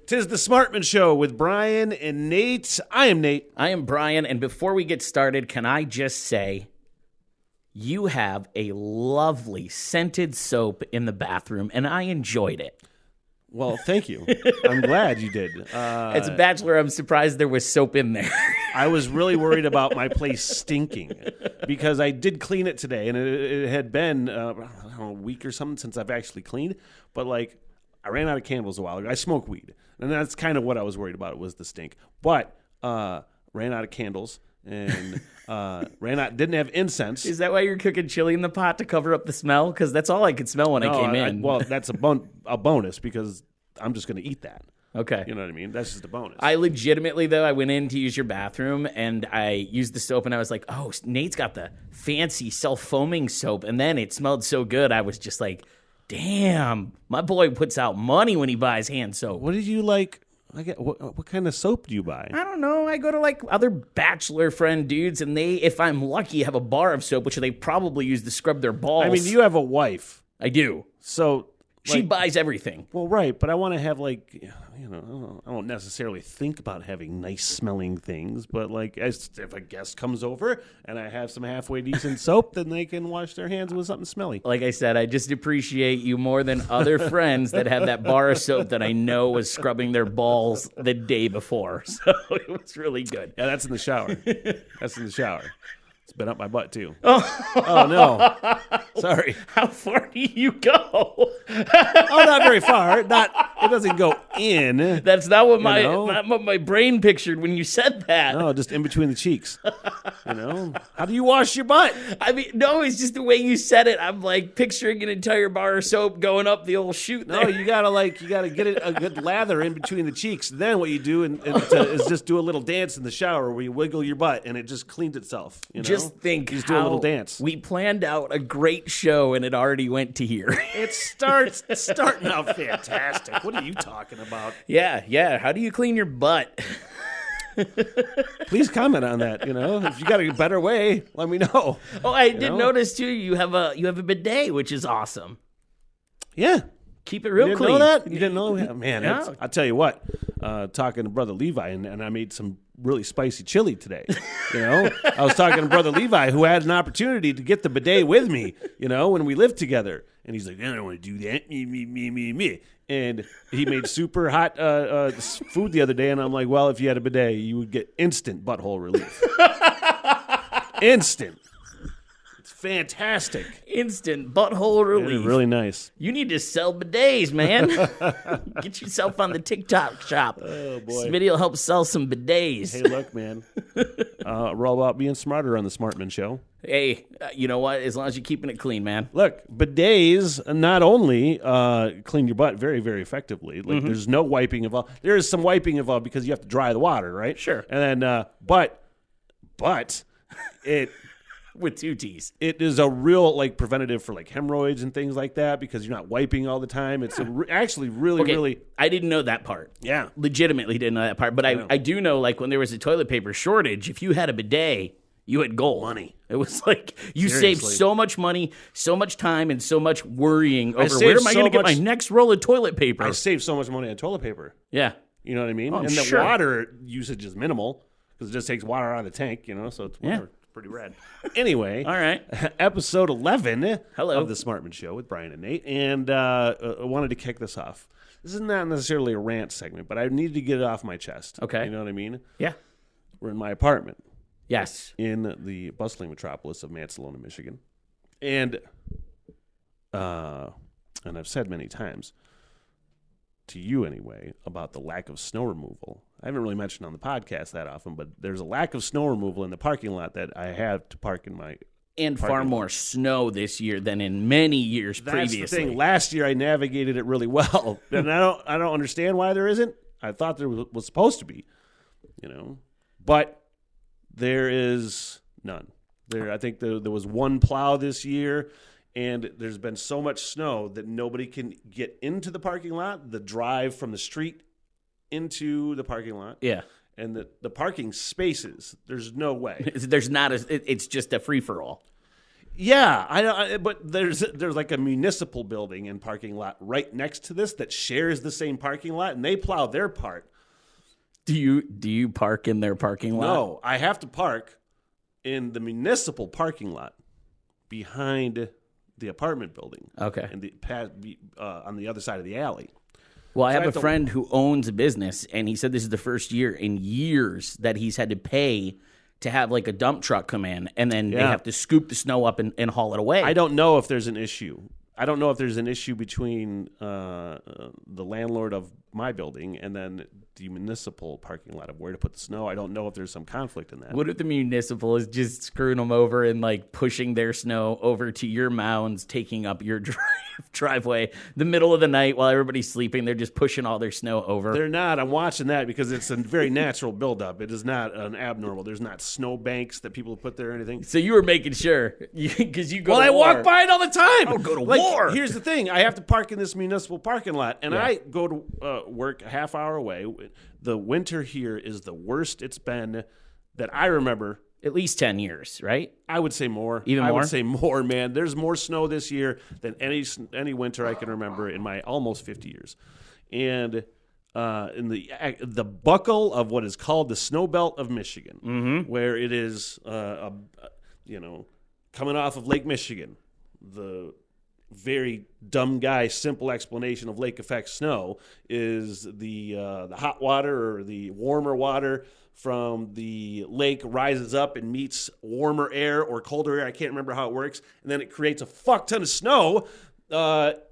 'Tis the Smartman Show with Brian and Nate. I am Nate. I am Brian, and before we get started, can I just say, you have a lovely scented soap in the bathroom, and I enjoyed it. Well, thank you. I'm glad you did. As a bachelor, I'm surprised there was soap in there. I was really worried about my place stinking because I did clean it today, and it had been I don't know, a week or something since I've actually cleaned. But like, I ran out of candles a while ago. I smoke weed, and that's kind of what I was worried about. Was the stink, but ran out of candles and didn't have incense. Is that why you're cooking chili in the pot to cover up the smell? Because that's all I could smell when I came in. Well, that's a bonus because I'm just going to eat that. Okay. You know what I mean? That's just a bonus. I legitimately, though, I went in to use your bathroom, and I used the soap, and I was like, oh, Nate's got the fancy self-foaming soap, and then it smelled so good, I was just like, damn, my boy puts out money when he buys hand soap. What did you like? What kind of soap do you buy? I don't know. I go to like other bachelor friend dudes, and they, if I'm lucky, have a bar of soap, which they probably use to scrub their balls. I mean, you have a wife. I do. So she buys everything. Well, right, but I want to have like, I don't necessarily think about having nice smelling things, but like, if a guest comes over and I have some halfway decent soap, then they can wash their hands with something smelly. Like I said, I just appreciate you more than other friends that have that bar of soap that I know was scrubbing their balls the day before. So it was really good. Yeah, that's in the shower. That's in the shower. It's been up my butt, too. Oh no. Sorry. How far do you go? Not very far. It doesn't go in. That's not what my brain pictured when you said that. No, just in between the cheeks. How do you wash your butt? I mean, no, it's just the way you said it. I'm like picturing an entire bar of soap going up the old chute there. No, you gotta get it a good lather in between the cheeks. Then what you do is just do a little dance in the shower where you wiggle your butt and it just cleans itself. Just think just do a little dance. We planned out a great show and it already went to here. It's starting out fantastic. What are you talking about? Yeah. How do you clean your butt? Please comment on that. If you got a better way, let me know. Oh, I did notice too. You have a bidet, which is awesome. Yeah. Keep it real clean. You didn't know that? You didn't know? Man, yeah. I'll tell you what. Talking to Brother Levi, and I made some really spicy chili today. I was talking to Brother Levi, who had an opportunity to get the bidet with me, when we lived together. And he's like, I don't want to do that. Me. And he made super hot food the other day, and I'm like, well, if you had a bidet, you would get instant butthole relief. Instant. It's fantastic. Instant butthole relief. Yeah, really nice. You need to sell bidets, man. Get yourself on the TikTok shop. Oh, boy. This video will help sell some bidets. Hey, look, man. We're all about being smarter on the Smartman Show. Hey, you know what? As long as you're keeping it clean, man. Look, bidets not only clean your butt very, very effectively. Like, there's no wiping involved. There is some wiping involved because you have to dry the water, right? Sure. And then, but it... With two T's. It is a real preventative for hemorrhoids and things like that because you're not wiping all the time. It's actually really. I didn't know that part. Yeah. Legitimately didn't know that part. But I do know when there was a toilet paper shortage, if you had a bidet, you had gold. Money. It was you saved so much money, so much time, and so much worrying over where am I going to get my next roll of toilet paper? I saved so much money on toilet paper. Yeah. You know what I mean? Oh, and the water usage is minimal because it just takes water out of the tank, so it's whatever. Yeah. Pretty rad. Anyway, all right. Episode 11 Hello. of the Smartman Show with Brian and Nate. And I wanted to kick this off. This is not necessarily a rant segment, but I needed to get it off my chest. Okay. You know what I mean? Yeah. We're in my apartment. Yes. In the bustling metropolis of Mansalona, Michigan. And I've said many times, to you anyway, about the lack of snow removal. I haven't really mentioned on the podcast that often, but there's a lack of snow removal in the parking lot that I have to park in my and far more snow this year than in many years previously. That's the thing. Last year I navigated it really well, and I don't understand why there isn't. I thought there was supposed to be, but there is none. I think there was one plow this year, and there's been so much snow that nobody can get into the parking lot. The drive from the street into the parking lot. Yeah. And the parking spaces, there's no way. There's not it's just a free-for-all. Yeah, but there's like a municipal building and parking lot right next to this that shares the same parking lot, and they plow their part. Do you park in their parking lot? No, I have to park in the municipal parking lot behind the apartment building. Okay. And on the other side of the alley. Well, I have a friend who owns a business, and he said this is the first year in years that he's had to pay to have like a dump truck come in, and then they have to scoop the snow up and haul it away. I don't know if there's an issue. I don't know if there's an issue between the landlord of my building and then the municipal parking lot of where to put the snow. I don't know if there's some conflict in that. What if the municipal is just screwing them over and like pushing their snow over to your mounds, taking up your driveway the middle of the night while everybody's sleeping? They're just pushing all their snow over. They're not. I'm watching that because it's a very natural buildup. It is not an abnormal. There's not snow banks that people put there or anything. So you were making sure because you go. Well, to I war. walk by it all the time. I'll go to war. Here's the thing: I have to park in this municipal parking lot, and I go to work a half hour away. The winter here is the worst it's been that I remember. At least 10 years, right? I would say more. Even more? I would say more, man. There's more snow this year than any winter I can remember in my almost 50 years. And in the buckle of what is called the snow belt of Michigan, where it is, coming off of Lake Michigan, the very dumb guy, simple explanation of lake effect snow is the hot water or the warmer water from the lake rises up and meets warmer air or colder air. I can't remember how it works. And then it creates a fuck ton of snow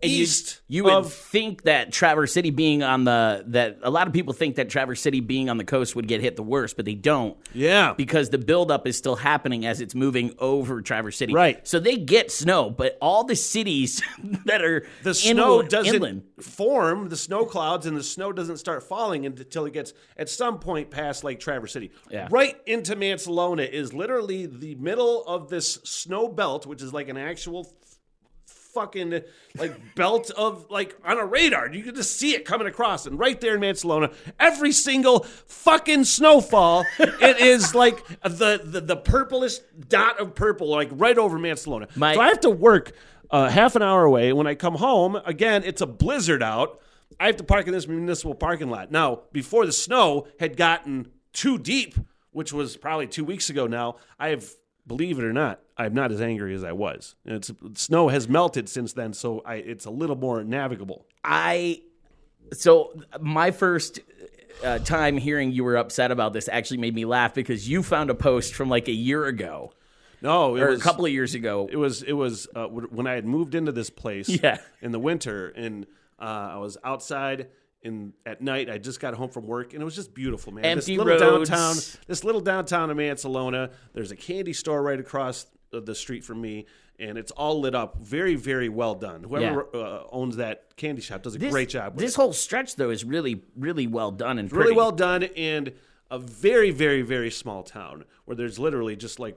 east. You would think that Traverse City being on that a lot of people think that Traverse City being on the coast would get hit the worst, but they don't. Yeah. Because the buildup is still happening as it's moving over Traverse City. Right. So they get snow, but all the cities that are the snow doesn't inland form, the snow clouds, and the snow doesn't start falling until it gets at some point past Lake Traverse City. Yeah. Right into Mansalona is literally the middle of this snow belt, which is like an actual fucking like belt of like on a radar. You can just see it coming across, and right there in Mansalona, every single fucking snowfall, it is like the purplest dot of purple, like right over Mansalona. So I have to work half an hour away. When I come home, again, it's a blizzard out. I have to park in this municipal parking lot. Now, before the snow had gotten too deep, which was probably 2 weeks ago now, believe it or not, I'm not as angry as I was. Snow has melted since then, so it's a little more navigable. So my first time hearing you were upset about this actually made me laugh because you found a post from like a year ago. No, a couple of years ago. It was when I had moved into this place in the winter, and I was outside. At night, I just got home from work, and it was just beautiful, man. Empty roads. This little downtown of Mansalona. There's a candy store right across the street from me, and it's all lit up. Very, very well done. Whoever owns that candy shop does a great job with this whole stretch, though, is really, really well done and really well done, and a very, very, very small town where there's literally just like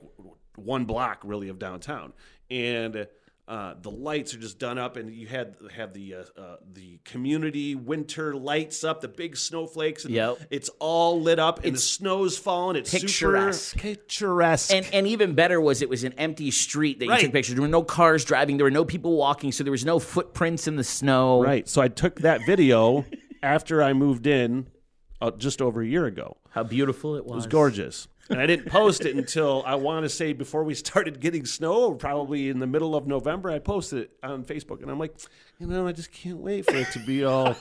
one block, really, of downtown. And the lights are just done up, and you have the community winter lights up, the big snowflakes, and it's all lit up, and the snow's falling. It's picturesque. Picturesque. And even better was it was an empty street that you took pictures. There were no cars driving. There were no people walking, so there was no footprints in the snow. Right. So I took that video after I moved in just over a year ago. How beautiful it was. It was gorgeous. And I didn't post it until, I want to say, before we started getting snow, probably in the middle of November. I posted it on Facebook, and I'm like, I just can't wait for it to be all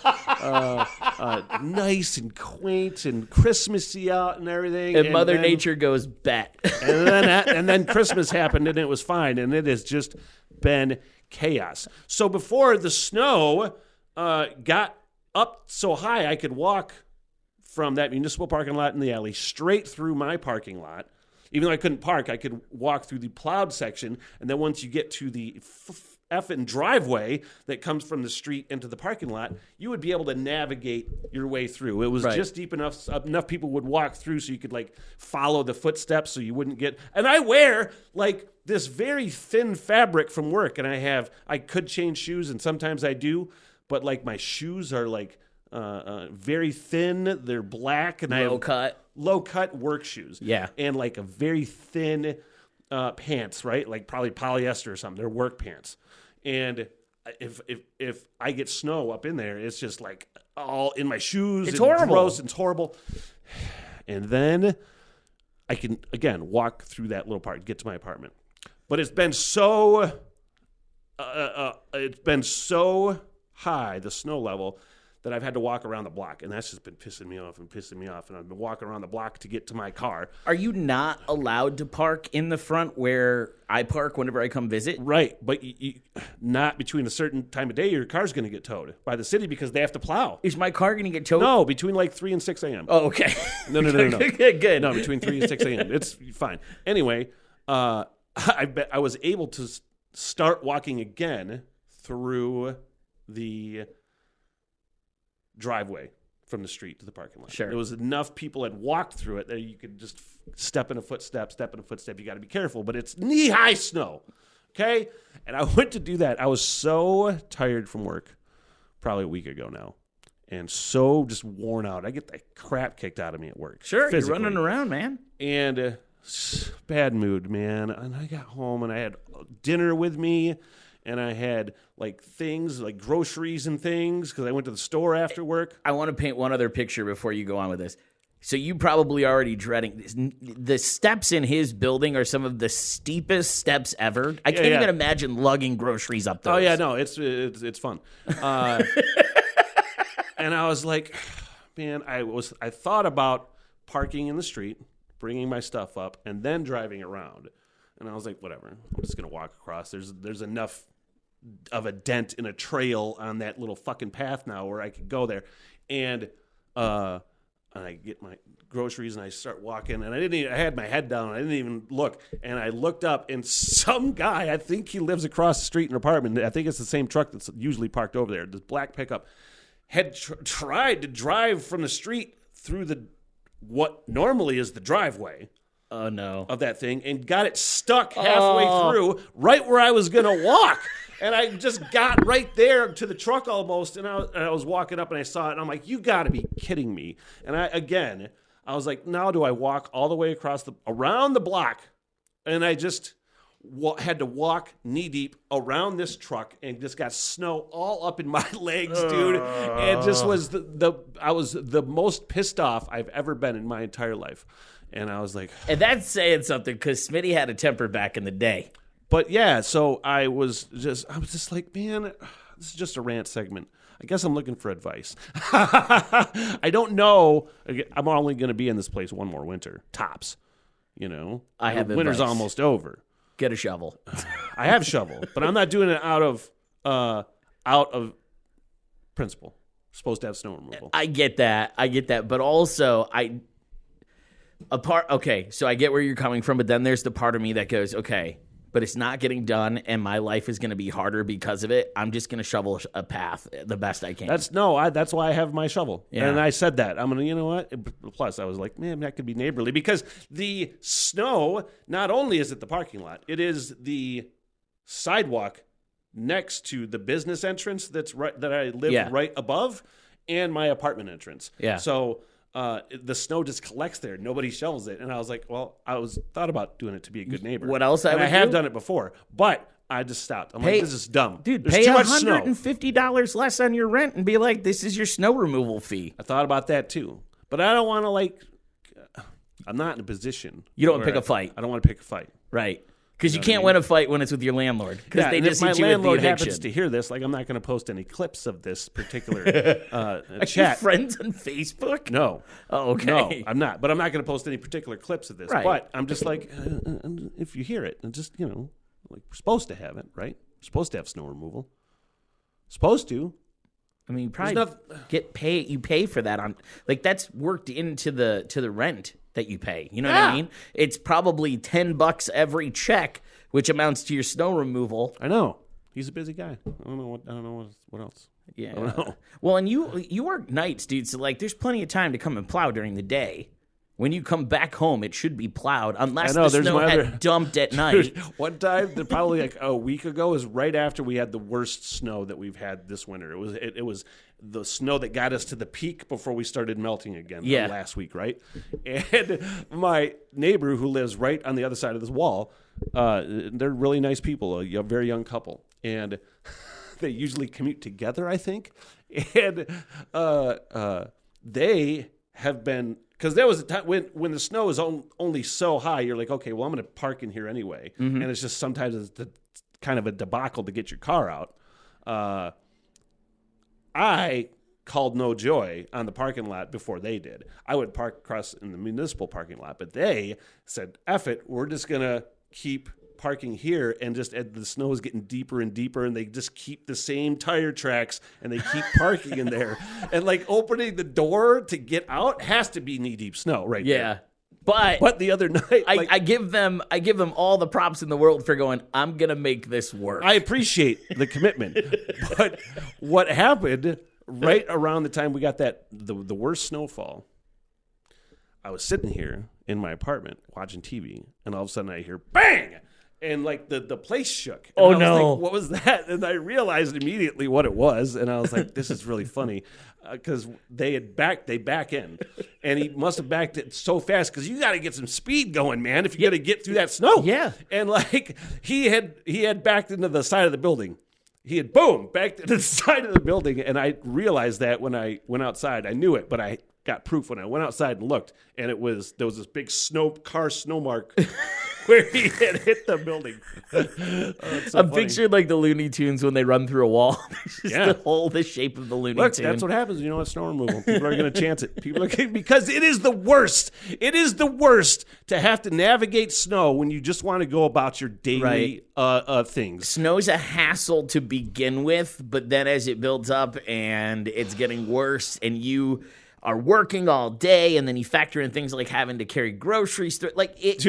nice and quaint and Christmassy out and everything. And Mother Nature goes, bet. and then Christmas happened, and it was fine, and it has just been chaos. So before the snow got up so high, I could walk from that municipal parking lot in the alley straight through my parking lot. Even though I couldn't park, I could walk through the plowed section, and then once you get to the effing driveway that comes from the street into the parking lot, you would be able to navigate your way through. It was just deep enough people would walk through so you could like follow the footsteps so you wouldn't get. And I wear like this very thin fabric from work, and I could change shoes, and sometimes I do, but like my shoes are like very thin. They're black, and low cut work shoes. Yeah, and like a very thin pants, right? Like probably polyester or something. They're work pants. And if I get snow up in there, it's just like all in my shoes. It's horrible. Gross. It's horrible. And then I can, again, walk through that little part, get to my apartment. But it's been so high, the snow level, that I've had to walk around the block. And that's just been pissing me off. And I've been walking around the block to get to my car. Are you not allowed to park in the front where I park whenever I come visit? Right. But not between a certain time of day, your car's going to get towed by the city because they have to plow. Is my car going to get towed? No, between like 3 and 6 a.m. Oh, okay. No. Good. No, between 3 and 6 a.m. It's fine. Anyway, I was able to start walking again through the driveway from the street to the parking lot. Sure. There was enough people had walked through it that you could just step in a footstep. You got to be careful, but it's knee-high snow, okay? And I went to do that. I was so tired from work, probably a week ago now, and so just worn out. I get the crap kicked out of me at work. Sure, physically. You're running around, man. And bad mood, man. And I got home, and I had dinner with me, and I had like things, like groceries and things, because I went to the store after work. I want to paint one other picture before you go on with this. So you probably already dreading this. The steps in his building are some of the steepest steps ever. I can't even imagine lugging groceries up those. Oh yeah, no, it's fun. And I was like, man, I thought about parking in the street, bringing my stuff up, and then driving around. And I was like, whatever, I'm just gonna walk across. There's enough of a dent in a trail on that little fucking path now where I could go there. And I get my groceries and I start walking, and I had my head down. I didn't even look. And I looked up, and some guy, I think he lives across the street in an apartment. I think it's the same truck that's usually parked over there, this black pickup, had tried to drive from the street through what normally is the driveway. Oh, no. Of that thing, and got it stuck halfway through, right where I was going to walk. And I just got right there to the truck almost, and I was walking up, and I saw it, and I'm like, you got to be kidding me. And I was like, now do I walk all the way around the block? And I just had to walk knee-deep around this truck, and just got snow all up in my legs, dude. And just was I was the most pissed off I've ever been in my entire life. And I was like... And that's saying something, because Smitty had a temper back in the day. But yeah, so I was just like, man, this is just a rant segment. I guess I'm looking for advice. I don't know. I'm only going to be in this place one more winter, tops. You know? I have advice. Winter's almost over. Get a shovel. I have a shovel, but I'm not doing it out of principle. Supposed to have snow removal. I get that. But also, okay, so I get where you're coming from, but then there's the part of me that goes, okay, but it's not getting done, and my life is going to be harder because of it. I'm just going to shovel a path the best I can. That's why I have my shovel. Yeah. And I said that. I'm going to, you know what? Plus, I was like, man, that could be neighborly, because the snow, not only is it the parking lot, it is the sidewalk next to the business entrance that I live right above, and my apartment entrance. Yeah. So the snow just collects there. Nobody shovels it. And I was like, well, thought about doing it to be a good neighbor. What else I have done it before, but I just stopped. I'm like, this is dumb. Dude, There's pay too much snow. $150 less on your rent and be like, this is your snow removal fee. I thought about that too. But I don't want to I'm not in a position. You don't pick a fight. I don't want to pick a fight. Right. Because you can't win a fight when it's with your landlord. Because they just hit you with the eviction. If my landlord happens to hear this, I'm not going to post any clips of this particular Are chat. you friends on Facebook? No. Oh, okay. No, I'm not. But I'm not going to post any particular clips of this. Right. But I'm just like, if you hear it, and just, we're supposed to have it, right? We're supposed to have snow removal. Supposed to. I mean, you probably you pay for that that's worked into the rent that you pay. You know what I mean? It's probably $10 every check, which amounts to your snow removal. I know. He's a busy guy. I don't know what else. Yeah. I don't know. Well, and you work nights, dude. So there's plenty of time to come and plow during the day. When you come back home, it should be plowed unless the snow had dumped at night. One time, probably like a week ago, is right after we had the worst snow that we've had this winter. It was the snow that got us to the peak before we started melting again last week, right? And my neighbor who lives right on the other side of this wall, they're really nice people, a very young couple. And they usually commute together, I think. And they have been... Because there was a time when the snow is only so high, you're like, okay, well, I'm going to park in here anyway. Mm-hmm. And it's just sometimes it's kind of a debacle to get your car out. I called no joy on the parking lot before they did. I would park across in the municipal parking lot, but they said, F it, we're just going to keep parking here, and just the snow is getting deeper and deeper, and they just keep the same tire tracks, and they keep parking in there. And like opening the door to get out has to be knee-deep snow right there. But the other night, I give them all the props in the world for going, I'm gonna make this work. I appreciate the commitment. But what happened right around the time we got the worst snowfall, I was sitting here in my apartment watching TV, and all of a sudden I hear bang! And like the place shook. And I was no! Like, what was that? And I realized immediately what it was, and I was like, "This is really funny," because they back in, and he must have backed it so fast because you got to get some speed going, man, if you're gonna get through that snow. Yeah. And like he had backed into the side of the building. He had backed into the side of the building, and I realized that when I went outside. I knew it, but I got proof when I went outside and looked, and there was this big snow mark where he had hit the building. I'm picturing like the Looney Tunes when they run through a wall. The shape of the Looney Tune. That's what happens. You know what? Snow removal. People are going to chance it. Because it is the worst. It is the worst to have to navigate snow when you just want to go about your daily things. Snow's a hassle to begin with, but then as it builds up and it's getting worse, and you are working all day, and then you factor in things like having to carry groceries through, like it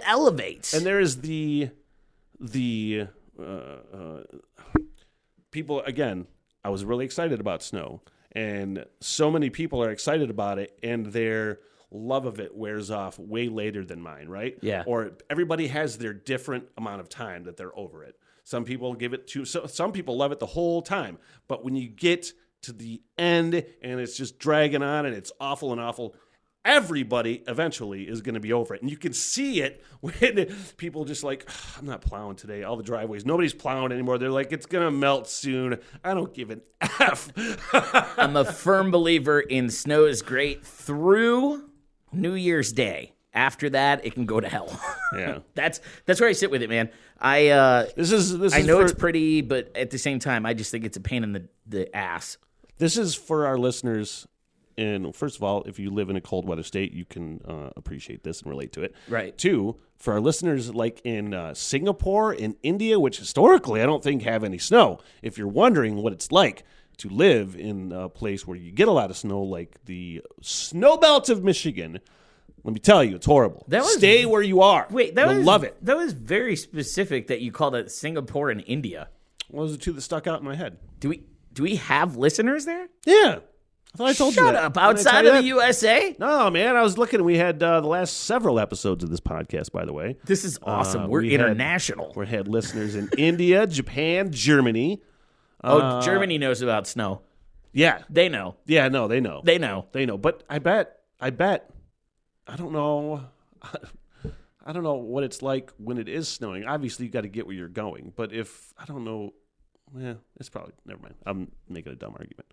elevates. And there is the people, again, I was really excited about snow, and so many people are excited about it, and their love of it wears off way later than mine, right? Yeah. Or everybody has their different amount of time that they're over it. Some people give it to, some people love it the whole time, but when you get to the end and it's just dragging on and it's awful and awful, everybody eventually is going to be over it. And you can see it when people just like, I'm not plowing today. All the driveways, nobody's plowing anymore. They're like, it's going to melt soon. I don't give an F. I'm a firm believer in snow is great through New Year's Day. After that, it can go to hell. Yeah. That's where I sit with it, man. I know it's pretty, but at the same time, I just think it's a pain in the ass. This is for our listeners. And first of all, if you live in a cold weather state, you can appreciate this and relate to it. Right. Two, for our listeners like in Singapore and India, which historically I don't think have any snow. If you're wondering what it's like to live in a place where you get a lot of snow, like the snow belt of Michigan, let me tell you, it's horrible. Stay where you are. Wait, You'll love it. That was very specific that you called it Singapore and India. What was the two that stuck out in my head? Do we have listeners there? Yeah. I thought I told you that. Shut up. Outside of the USA? No, man. I was looking. We had the last several episodes of this podcast, by the way. This is awesome. We're international. We had listeners in India, Japan, Germany. Germany knows about snow. Yeah. They know. Yeah, no, they know. They know. But I bet, I don't know. I don't know what it's like when it is snowing. Obviously, you got to get where you're going. But I don't know. Yeah, it's probably, never mind. I'm making a dumb argument.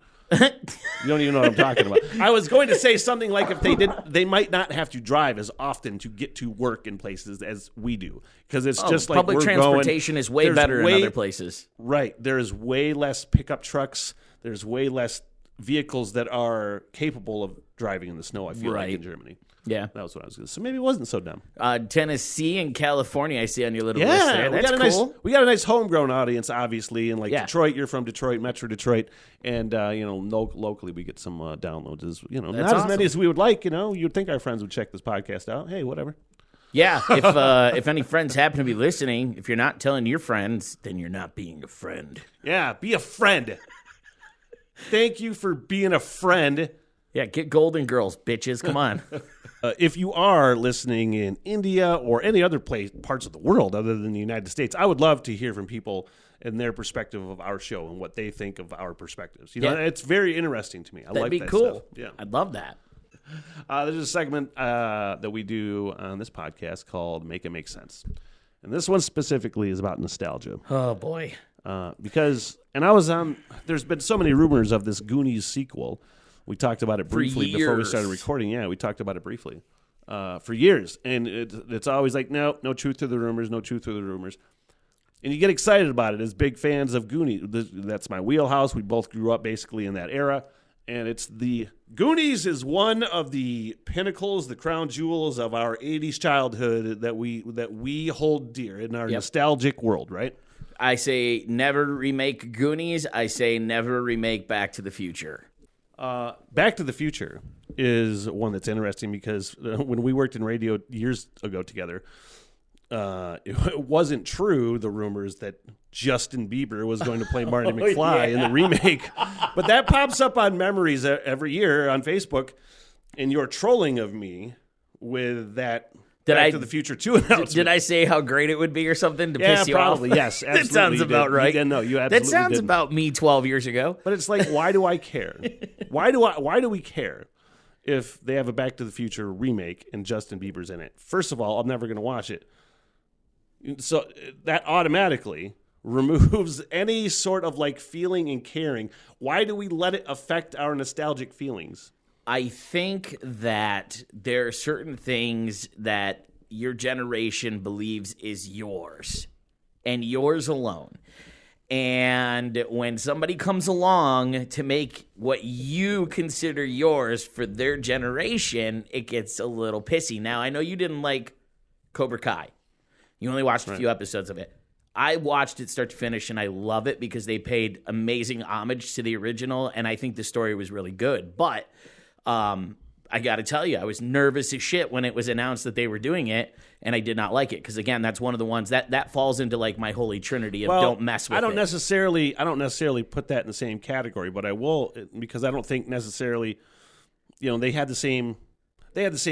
You don't even know what I'm talking about. I was going to say something like if they might not have to drive as often to get to work in places as we do. Because it's just like public transportation is way better in other places. Right. There's way less pickup trucks. There's way less vehicles that are capable of driving in the snow, I feel like, in Germany. Yeah. That was what I was going to say. So maybe it wasn't so dumb. Tennessee and California, I see on your little list there. That's cool. We got a nice homegrown audience, obviously. And like Detroit, you're from Detroit, Metro Detroit. And, locally we get some downloads. Not as many as we would like. You'd think our friends would check this podcast out. Hey, whatever. Yeah. If any friends happen to be listening, if you're not telling your friends, then you're not being a friend. Yeah, be a friend. Thank you for being a friend Yeah, get Golden Girls, bitches. Come on. If you are listening in India or any other parts of the world other than the United States, I would love to hear from people and their perspective of our show and what they think of our perspectives. It's very interesting to me. That'd be cool. Stuff. Yeah, I'd love that. There's a segment that we do on this podcast called Make It Make Sense. And this one specifically is about nostalgia. Oh, boy. There's been so many rumors of this Goonies sequel. We talked about it briefly before we started recording. Yeah, we talked about it briefly for years. And it's always like, no truth to the rumors, no truth to the rumors. And you get excited about it as big fans of Goonies. That's my wheelhouse. We both grew up basically in that era. And it's the Goonies is one of the pinnacles, the crown jewels of our 80s childhood that we hold dear in our nostalgic world, right? I say never remake Goonies. I say never remake Back to the Future. Back to the Future is one that's interesting because when we worked in radio years ago together, it wasn't true, the rumors that Justin Bieber was going to play Marty McFly in the remake. But that pops up on memories every year on Facebook, and you're trolling of me with that Back to the Future 2 announcement. Did I say how great it would be or something to piss you probably, off? Yes, absolutely. That sounds about right. You absolutely That sounds didn't. about me 12 years ago. But it's like, why do I care? Why do we care if they have a Back to the Future remake and Justin Bieber's in it? First of all, I'm never going to watch it. So that automatically removes any sort of like feeling and caring. Why do we let it affect our nostalgic feelings? I think that there are certain things that your generation believes is yours and yours alone. And when somebody comes along to make what you consider yours for their generation, it gets a little pissy. Now, I know you didn't like Cobra Kai. You only watched a few episodes of it. I watched it start to finish, and I love it because they paid amazing homage to the original, and I think the story was really good. But I got to tell you, I was nervous as shit when it was announced that they were doing it, and I did not like it because, again, that's one of the ones that falls into like my holy trinity of don't mess with it. I don't necessarily put that in the same category, but I will because I don't think necessarily, they had the same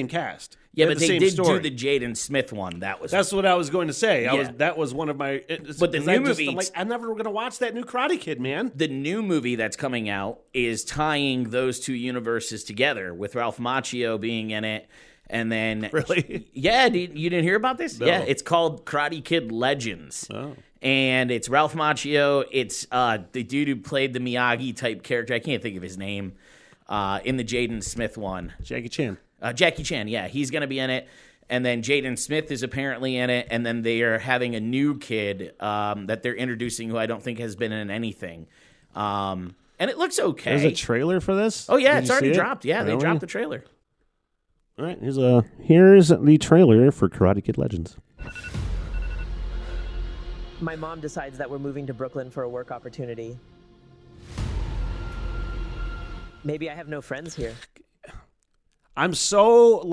cast. Yeah, but they did do the Jaden Smith one. That's what I was going to say. That was one of my. But the new movie, I'm never going to watch that new Karate Kid, man. The new movie that's coming out is tying those two universes together with Ralph Macchio being in it, and then really, yeah, you didn't hear about this? No. Yeah, it's called Karate Kid Legends. Oh. And it's Ralph Macchio. It's the dude who played the Miyagi type character. I can't think of his name in the Jaden Smith one. Jackie Chan. Jackie Chan, yeah, he's going to be in it. And then Jaden Smith is apparently in it. And then they are having a new kid that they're introducing who I don't think has been in anything. And it looks okay. There's a trailer for this? Oh, yeah, it's already dropped. Yeah, really? They dropped the trailer. All right, here's the trailer for Karate Kid Legends. My mom decides that we're moving to Brooklyn for a work opportunity. Maybe I have no friends here. I'm so,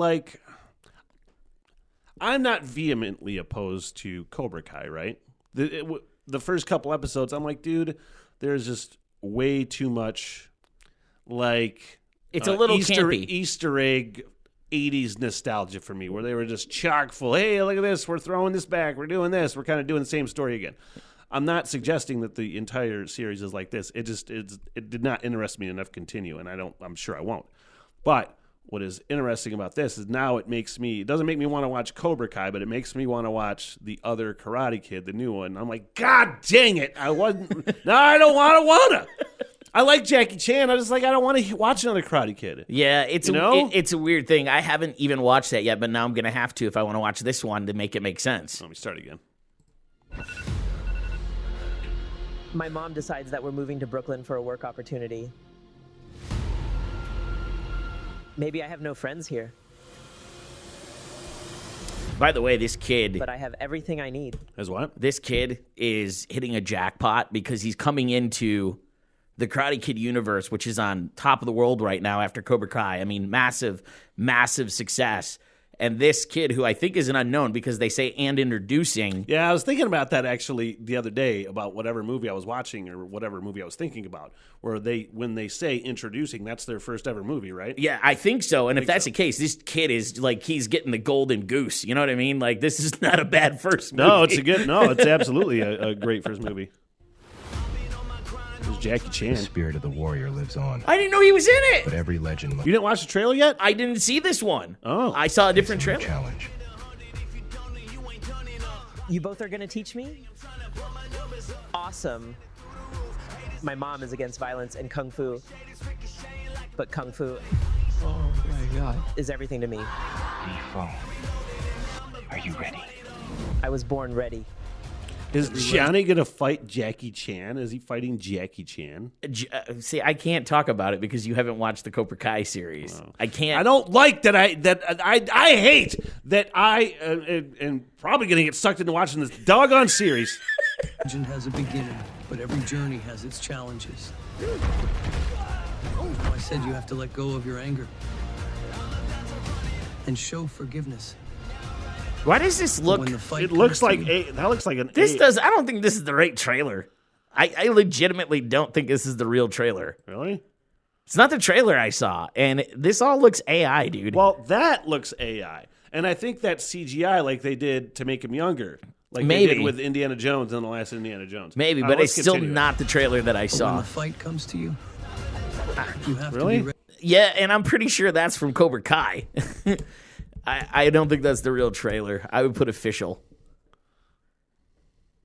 I'm not vehemently opposed to Cobra Kai, right? The first couple episodes, I'm like, dude, there's just way too much, it's a little campy. Easter egg 80s nostalgia for me, where they were just chock full. Hey, look at this. We're throwing this back. We're doing this. We're kind of doing the same story again. I'm not suggesting that the entire series is like this. It did not interest me enough to continue, and I'm sure I won't. But what is interesting about this is now it doesn't make me want to watch Cobra Kai, but it makes me want to watch the other Karate Kid, the new one. I'm like, God dang it. I don't want to. I like Jackie Chan. I don't want to watch another Karate Kid. Yeah, it's a weird thing. I haven't even watched that yet, but now I'm going to have to if I want to watch this one to make it make sense. Let me start again. My mom decides that we're moving to Brooklyn for a work opportunity. Maybe I have no friends here. By the way, this kid... But I have everything I need. As what? This kid is hitting a jackpot because he's coming into the Karate Kid universe, which is on top of the world right now after Cobra Kai. I mean, massive, massive success. and this kid, who I think is an unknown because they say and introducing. Yeah, I was thinking about that actually the other day about whatever movie I was watching or whatever movie I was thinking about, where when they say introducing, that's their first ever movie, right? Yeah, I think so. And if that's the case, this kid is like, he's getting the golden goose. You know what I mean? Like, this is not a bad first movie. It's absolutely a great first movie. It was Jackie Chan. The spirit of the warrior lives on. I didn't know he was in it. But every legend. You didn't watch the trailer yet? I didn't see this one. Oh. I saw a different trailer. Challenge. You both are going to teach me? Awesome. My mom is against violence and kung fu. But kung fu is everything to me. Default. Are you ready? I was born ready. Is Johnny going to fight Jackie Chan? Is he fighting Jackie Chan? See, I can't talk about it because you haven't watched the Cobra Kai series. No. I can't. I don't like that. I hate that I am probably going to get sucked into watching this doggone series. Legend has a beginning, but every journey has its challenges. I said you have to let go of your anger and show forgiveness. Why does this look? When the fight It looks comes like to that looks like an. This does. I don't think this is the right trailer. I legitimately don't think this is the real trailer. Really? It's not the trailer I saw, and this all looks AI, dude. Well, that looks AI, and I think that's CGI, like they did to make him younger, like Maybe. they did with Indiana Jones in the last Indiana Jones. Maybe, All but right, it's let's still continue. not the trailer that I when saw. the fight comes to you, you have Really? to be ready. Yeah, and I'm pretty sure that's from Cobra Kai. I don't think that's the real trailer. I would put official.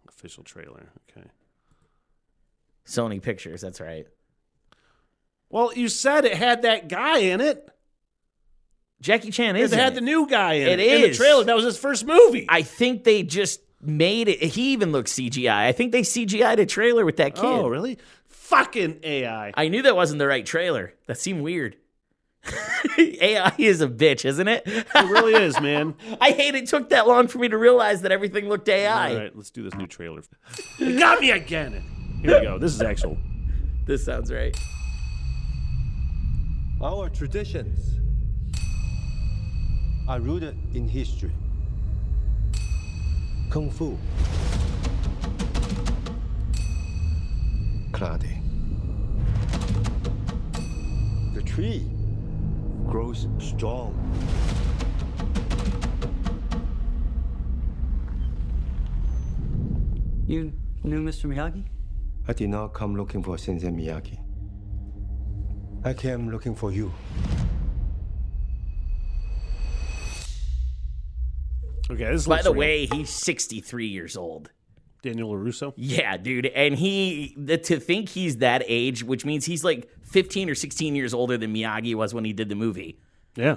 Official trailer. Okay. Sony Pictures, that's right. Well, you said it had that guy in it. Jackie Chan It is had in the it. new guy in It it. In the is. trailer. That was his first movie. I think they just made it. He even looks CGI. I think they CGI'd a trailer with that kid. Oh, really? Fucking AI. I knew that wasn't the right trailer. That seemed weird. AI is a bitch, isn't it? It really is, man. I hate it took that long for me to realize that everything looked AI. All right, let's do this new trailer. You got me again. Here we go. This is actual. This sounds right. Our traditions are rooted in history. Kung Fu, Karate. the tree grows strong. You knew Mr. Miyagi? I did not come looking for Sensei Miyagi. I came looking for you. Okay, this By looks the real. way, he's 63 years old. Daniel LaRusso. Yeah, dude. And to think he's that age, which means he's like 15 or 16 years older than Miyagi was when he did the movie. Yeah.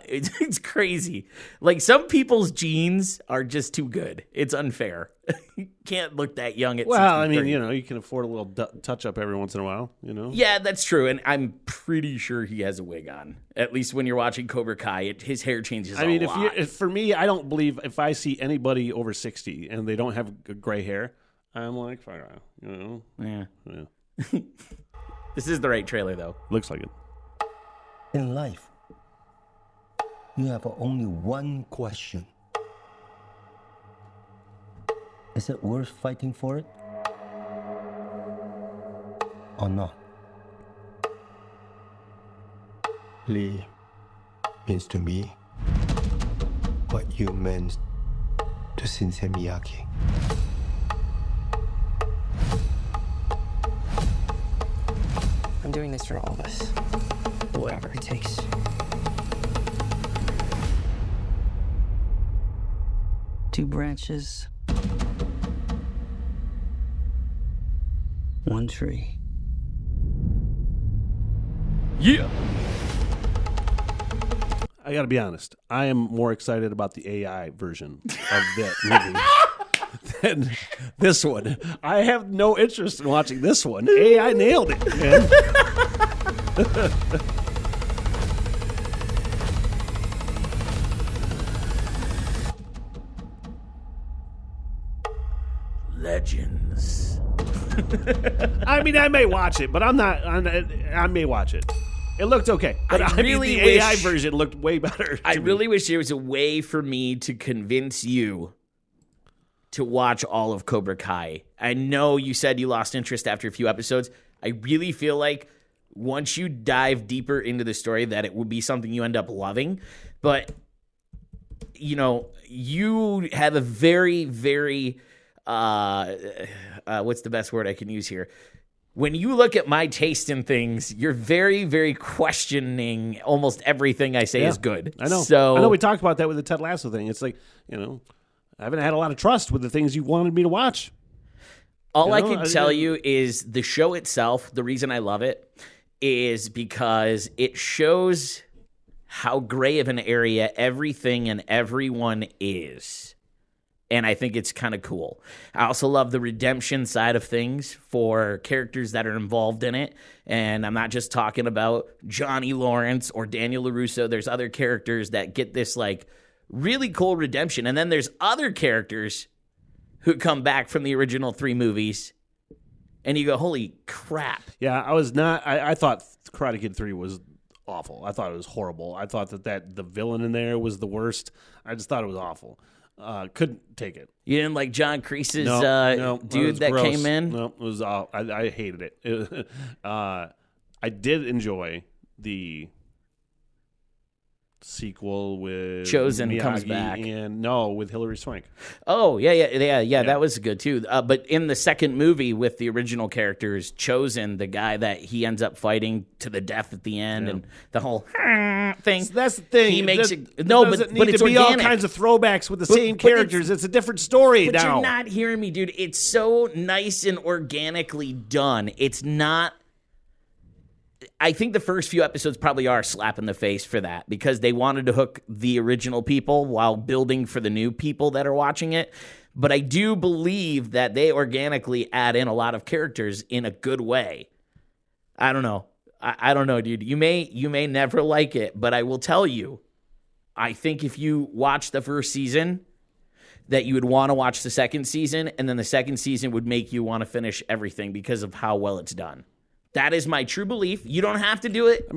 It's crazy. Like, some people's genes are just too good. It's unfair. You can't look that young at 63. You can afford a little touch up every once in a while, Yeah, that's true. And I'm pretty sure he has a wig on. At least when you're watching Cobra Kai, his hair changes a lot. if for me, I don't believe if I see anybody over 60 and they don't have gray hair, I'm like, fuck, Yeah. Yeah. This is the right trailer, though. Looks like it. In life, you have only one question. Is it worth fighting for it? Or not? Lee means to me what you meant to Sensei Miyagi. I'm doing this for all of us. Whatever it takes. Two branches. One tree. Yeah. I got to be honest. I am more excited about the AI version of that movie than this one. I have no interest in watching this one. AI nailed it, man. Legends. I mean, I may watch it, but I'm not. I may watch it. It looked okay. But I I really mean, the AI wish- version looked way better. I to me. really wish there was a way for me to convince you to watch all of Cobra Kai. I know you said you lost interest after a few episodes. I really feel like once you dive deeper into the story that it would be something you end up loving. But, you know, you have a very, very, what's the best word I can use here? When you look at my taste in things, you're very, very questioning almost everything I say is good. I know. So I know we talked about that with the Ted Lasso thing. It's like, you know, I haven't had a lot of trust with the things you wanted me to watch. all I can tell you is the show itself, the reason I love it is because it shows how gray of an area everything and everyone is. And I think it's kind of cool. I also love the redemption side of things for characters that are involved in it. And I'm not just talking about Johnny Lawrence or Daniel LaRusso. There's other characters that get this like really cool redemption. And then there's other characters who come back from the original 3 movies. And you go, holy crap. Yeah, I thought Karate Kid 3 was awful. I thought it was horrible. I thought that the villain in there was the worst. I just thought it was awful. Couldn't take it. You didn't like John Kreese's dude that gross. came in? No, it was. I hated it. I did enjoy the sequel with Chosen Miyagi comes back. and with Hilary Swank. Oh, yeah. That was good too. But in the second movie with the original characters, Chosen, the guy that he ends up fighting to the death at the end, and the whole thing. So that's the thing. He makes it it. No, doesn't but need it's to be organic. all kinds of throwbacks with the same but it's- characters. It's a different story But now. you're not hearing me, dude. It's so nice and organically done. It's not. I think the first few episodes probably are a slap in the face for that because they wanted to hook the original people while building for the new people that are watching it. But I do believe that they organically add in a lot of characters in a good way. I don't know. I don't know, dude. You may never like it, but I will tell you, I think if you watch the first season, that you would want to watch the second season, and then the second season would make you want to finish everything because of how well it's done. That is my true belief. You don't have to do it. I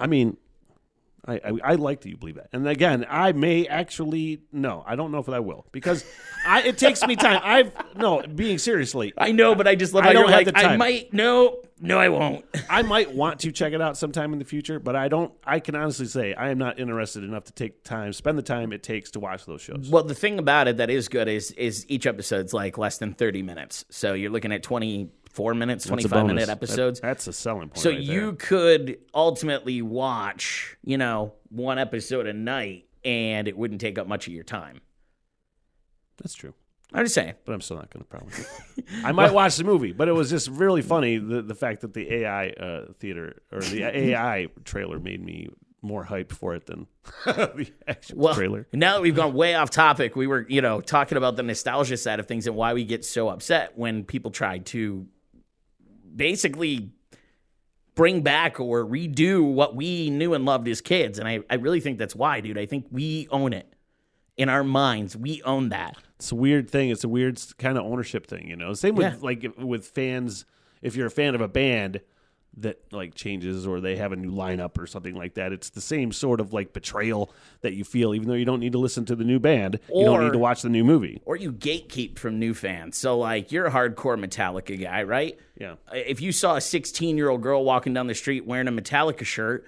mean, I like that you believe that. And again, I may actually I don't know if I will because it takes me time. Being seriously, I know, but I just love how I don't you're have like, the time. I might, no, I won't. I might want to check it out sometime in the future, but I don't. I can honestly say I am not interested enough to spend the time it takes to watch those shows. Well, the thing about it that is good is each episode's like less than 30 minutes. So you're looking at 24 minutes, 25-minute episodes. That's a selling point. So right you there. could ultimately watch, one episode a night, and it wouldn't take up much of your time. That's true. I'm just saying. But I'm still not going to probably. I might watch the movie, but it was just really funny the fact that the AI theater or the AI trailer made me more hyped for it than the actual trailer. Now that we've gone way off topic, we were, talking about the nostalgia side of things and why we get so upset when people try to basically bring back or redo what we knew and loved as kids. And I really think that's why, dude. I think we own it. In our minds, we own that. It's a weird thing. It's a weird kind of ownership thing, Same with with fans. If you're a fan of a band that like changes or they have a new lineup or something like that, it's the same sort of like betrayal that you feel, even though you don't need to listen to the new band. You don't need to watch the new movie. Or you gatekeep from new fans. So like you're a hardcore Metallica guy, right? Yeah. If you saw a 16-year-old girl walking down the street wearing a Metallica shirt,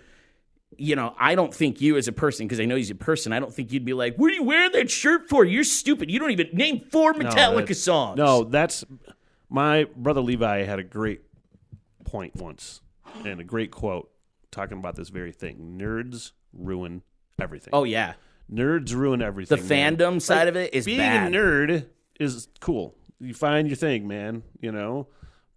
I don't think you as a person, because I know he's a person, I don't think you'd be like, what are you wearing that shirt for? You're stupid. You don't even name 4 Metallica songs. No, that's my brother Levi had a great point once and a great quote talking about this very thing. Nerds ruin everything. Oh, yeah. Nerds ruin everything. The fandom side of it is being bad. Being a nerd is cool. You find your thing, man,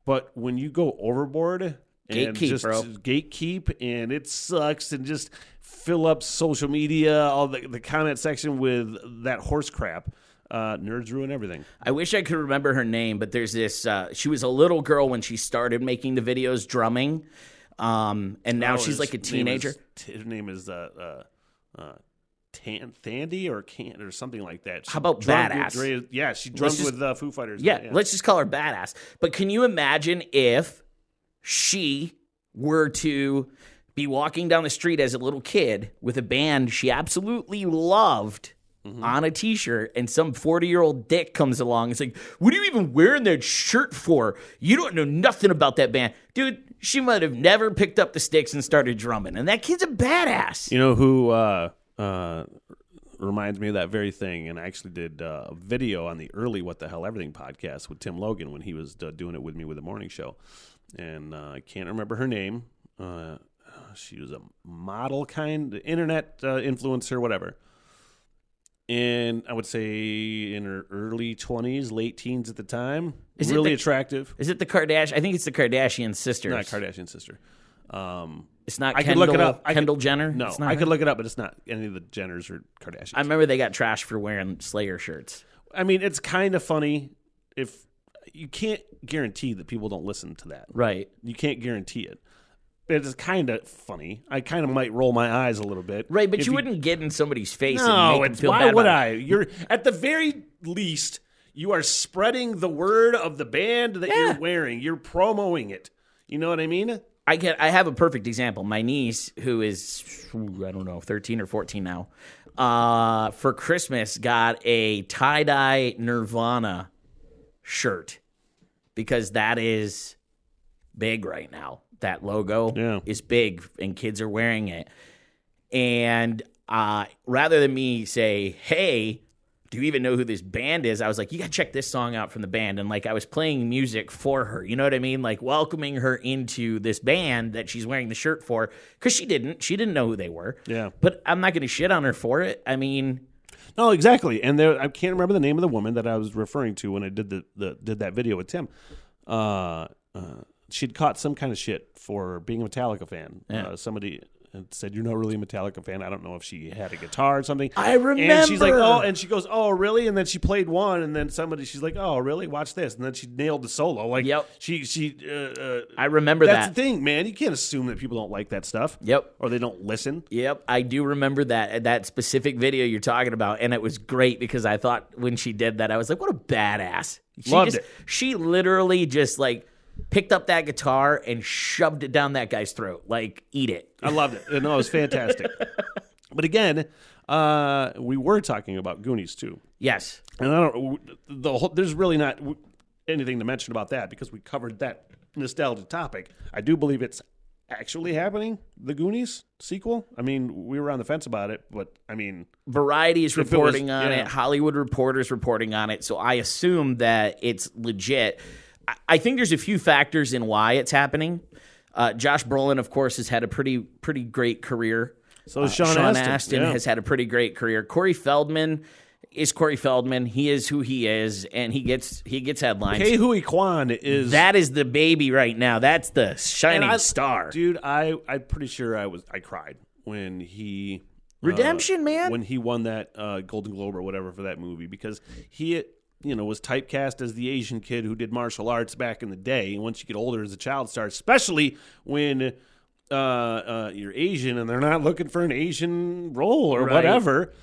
But when you go overboard and just gatekeep, and it sucks, and just fill up social media, all the comment section with that horse crap. Nerds ruin everything. I wish I could remember her name, but there's this. She was a little girl when she started making the videos drumming, and now she's like a teenager. Her name is Tandy or Can or something like that. How about Badass? She drummed with Foo Fighters. Yeah, let's just call her Badass. But can you imagine if she were to be walking down the street as a little kid with a band she absolutely loved on a t-shirt, and some 40-year-old dick comes along, it's like, what are you even wearing that shirt for? You don't know nothing about that band. Dude, she might have never picked up the sticks and started drumming, and that kid's a badass. You know who reminds me of that very thing, and I actually did a video on the early What the Hell Everything podcast with Tim Logan when he was doing it with me with the morning show, and I can't remember her name. She was a model internet influencer, whatever. And I would say in her early 20s, late teens at the time. Really attractive. Is it the Kardashian? I think it's the Kardashian sisters. Not Kardashian sister. It's not I Kendall, could look it up. Kendall Jenner? No, I could look it up, but it's not any of the Jenners or Kardashians. I remember they got trashed for wearing Slayer shirts. I mean, it's kind of funny. If you can't guarantee that people don't listen to that. Right. You can't guarantee it. It's kind of funny. I kind of might roll my eyes a little bit. Right, but you wouldn't get in somebody's face and No, make them feel why bad would about I? You're at the very least, you are spreading the word of the band that you're wearing. You're promoting it. You know what I mean? I have a perfect example. My niece, who is, I don't know, 13 or 14 now, for Christmas got a tie-dye Nirvana shirt because that is big right now. That logo is big, and kids are wearing it. And rather than me say, hey, do you even know who this band is? I was like, you got to check this song out from the band. And, like, I was playing music for her. You know what I mean? Like, welcoming her into this band that she's wearing the shirt for. Because she didn't know who they were. Yeah. But I'm not going to shit on her for it. I mean... No, exactly. And I can't remember the name of the woman that I was referring to when I did did that video with Tim. She'd caught some kind of shit for being a Metallica fan. Yeah. Somebody said, you're not really a Metallica fan. I don't know if she had a guitar or something. I remember. And she's like, oh, and she goes, oh, really? And then she played one, and then she's like, oh, really? Watch this. And then she nailed the solo. Like, yep. I remember that's the thing, man. You can't assume that people don't like that stuff. Yep. Or they don't listen. Yep. I do remember that specific video you're talking about, and it was great because I thought when she did that, I was like, what a badass. Loved it. She literally just, like, picked up that guitar and shoved it down that guy's throat. Like, eat it. I loved it. No, it was fantastic. But again, we were talking about Goonies too. Yes. And there's really not anything to mention about that because we covered that nostalgia topic. I do believe it's actually happening, the Goonies sequel. I mean, we were on the fence about it, but I mean... Variety is reporting on it. Hollywood Reporter's reporting on it. So I assume that it's legit. I think there's a few factors in why it's happening. Josh Brolin, of course, has had a pretty great career. So Sean Astin has had a pretty great career. Corey Feldman is Corey Feldman. He is who he is, and he gets headlines. Ke Huy Quan is... That is the baby right now. That's the shining star. Dude, I'm pretty sure I cried when he... Redemption, man. When he won that Golden Globe or whatever for that movie, because he... was typecast as the Asian kid who did martial arts back in the day. And once you get older as a child star, especially when you're Asian and they're not looking for an Asian role or whatever,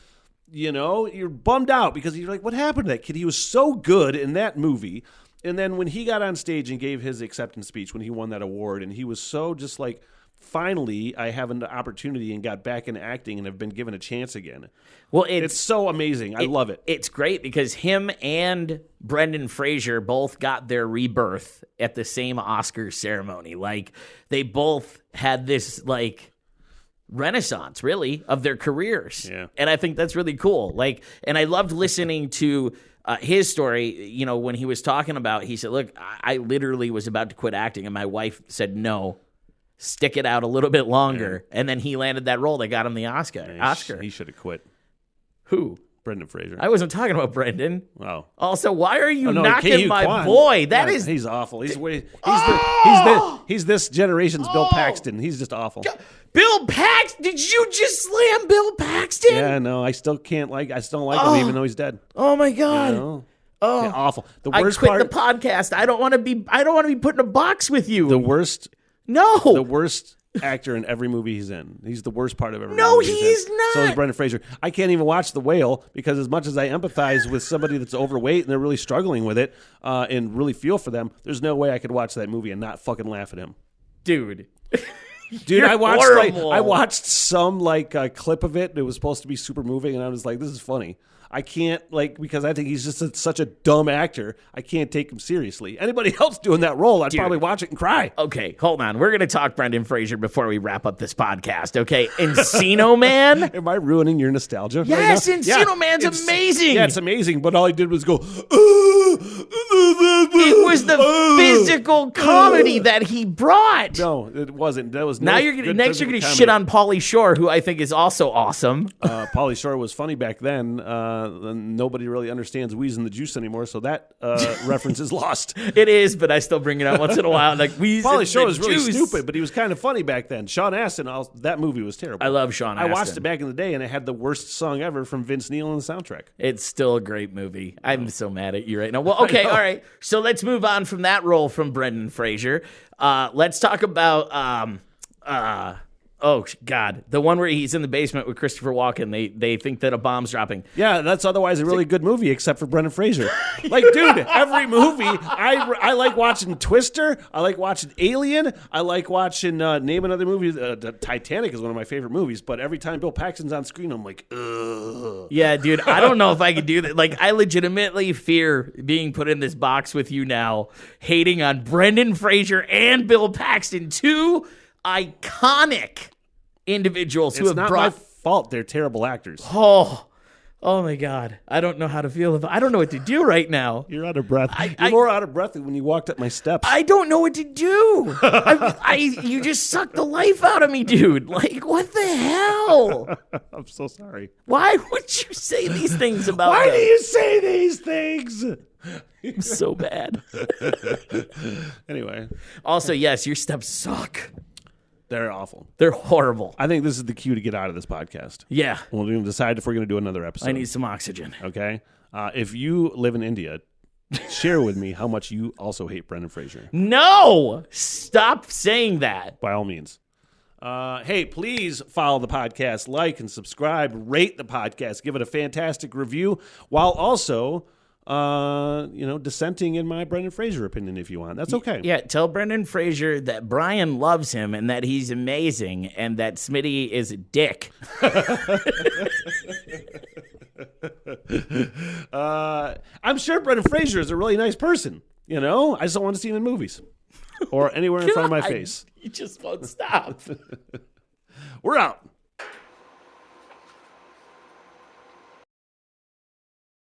you're bummed out because you're like, what happened to that kid? He was so good in that movie. And then when he got on stage and gave his acceptance speech when he won that award, and he was so just like, finally, I have an opportunity and got back into acting and have been given a chance again. Well, it's so amazing. I love it. It's great because him and Brendan Fraser both got their rebirth at the same Oscars ceremony. Like, they both had this, like, renaissance, really, of their careers. Yeah. And I think that's really cool. Like, and I loved listening to his story, when he was talking about, he said, look, I literally was about to quit acting, and my wife said, no, stick it out a little bit longer. Yeah. And then he landed that role that got him the Oscar. He should have quit. Who? Brendan Fraser. I wasn't talking about Brendan. Wow. Also, why are you knocking my boy? He's awful. He's this generation's Bill Paxton. He's just awful. Bill Paxton? Did you just slam Bill Paxton? Yeah, no, I still don't like him even though he's dead. Oh my God. Oh, yeah, awful. The worst I quit the podcast. I don't want to be put in a box with you. The worst actor in every movie he's in. He's the worst part of every movie. No, he is not. So is Brendan Fraser. I can't even watch The Whale because as much as I empathize with somebody that's overweight and they're really struggling with it and really feel for them, there's no way I could watch that movie and not fucking laugh at him. Dude. Dude, I watched horrible. some clip of it. It was supposed to be super moving, and I was like, "This is funny." I can't because I think he's just such a dumb actor. I can't take him seriously. Anybody else doing that role, I'd probably watch it and cry. Okay, hold on. We're gonna talk Brendan Fraser before we wrap up this podcast. Okay, Encino Man. Am I ruining your nostalgia? Yes, right now? Encino Man's amazing. Yeah, it's amazing. But all he did was go. It was the physical comedy that he brought. No, it wasn't. That was Now you're gonna shit on Pauly Shore, who I think is also awesome. Pauly Shore was funny back then. Nobody really understands Wheeze and the Juice anymore, so that reference is lost. It is, but I still bring it up once in a while. Like Wheeze Pauly and Shore the was really Juice. stupid, but he was kind of funny back then. Sean Astin, that movie was terrible. I love Sean Astin. I watched it back in the day, and it had the worst song ever from Vince Neil on the soundtrack. It's still a great movie. I'm so mad at you right now. Well, okay, all right. So let's move on from that role from Brendan Fraser. Let's talk about oh God, the one where he's in the basement with Christopher Walken. They think that a bomb's dropping. Yeah, that's otherwise a really good movie, except for Brendan Fraser. Dude, every movie I like watching Twister. I like watching Alien. I like watching name another movie. Titanic is one of my favorite movies. But every time Bill Paxton's on screen, I'm like, ugh. Yeah, dude, I don't know if I could do that. Like, I legitimately fear being put in this box with you now, hating on Brendan Fraser and Bill Paxton, two iconic individuals who It's have not brought. my fault. They're terrible actors. Oh my God! I don't know how to feel. I don't know what to do right now. You're out of breath. You're more out of breath than when you walked up my steps. I don't know what to do. You just sucked the life out of me, dude. Like, what the hell? I'm so sorry. Why would you say these things about Why them? do you say these things? I'm so bad. Anyway, Also, yes, your steps suck. they're awful. They're horrible. I think this is the cue to get out of this podcast. Yeah, We'll decide if we're going to do another episode. I need some oxygen. Okay? If you live in India, share with me how much you also hate Brendan Fraser. No! Stop saying that. By all means. Hey, please follow the podcast, like and subscribe, rate the podcast, give it a fantastic review, while also, dissenting in my Brendan Fraser opinion if you want. That's okay. Yeah, tell Brendan Fraser that Brian loves him and that he's amazing and that Smitty is a dick. I'm sure Brendan Fraser is a really nice person. I just don't want to see him in movies or anywhere in front of my face. You just won't stop. We're out.